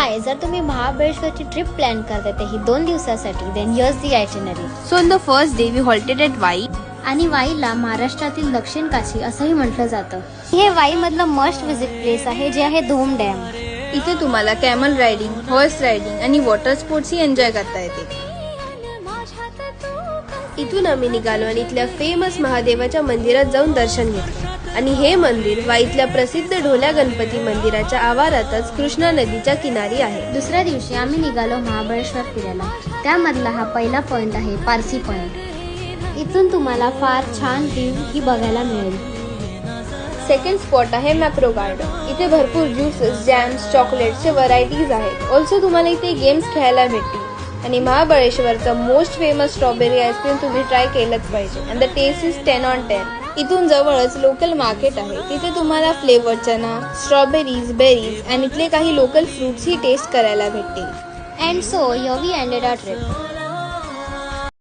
हाय, जर तुम्ही महाबळेश्वरची trip plan करताय ते ही 2 दिवसासाठी, then here's the itinerary. So on the first day we halted at Vai. आणि वाईला महाराष्ट्रातील दक्षिण काशी असंही म्हटलं जातं. हे वाई मधलं मस्ट विजिट प्लेस आहे जे आहे धोम डॅम. इथे तुम्हाला कॅमल रायडिंग, हॉर्स रायडिंग आणि वॉटर स्पोर्ट्स ही एन्जॉय करता येते. इथून आम्ही निघालो आणि इथल्या फेमस महादेवाच्या मंदिरात जाऊन दर्शन घेतलं. आणि हे मंदिर वाईतल्या प्रसिद्ध ढोल्या गणपती मंदिराच्या आवारातच कृष्णा नदीच्या किनारी आहे. दुसऱ्या दिवशी आम्ही निघालो महाबळेश्वर फिरायला. त्यामधला हा पहिला पॉइंट आहे पारसी पॉइंट. इथून तुम्हाला फार छान व्ह्यू ही बघायला मिळेल. सेकंड स्पॉट आहे मॅप्रो गार्डन. इथे भरपूर ज्युसेस, जॅम्स, चॉकलेट्सचे व्हरायटीज आहेत. ऑल्सो तुम्हाला इथे गेम्स खेळायला भेटतील. आणि महाबळेश्वरचा मोस्ट फेमस स्ट्रॉबेरी आईस्क्रीम तुम्ही ट्राय केलंच पाहिजे. And the taste is 10 on 10. इथून जवळच लोकल मार्केट आहे. तिथे तुम्हाला फ्लेवर चना, स्ट्रॉबेरीज, बेरीज आणि इथले काही लोकल फ्रुट्स ही टेस्ट करायला भेटतील. And so here we ended our trip.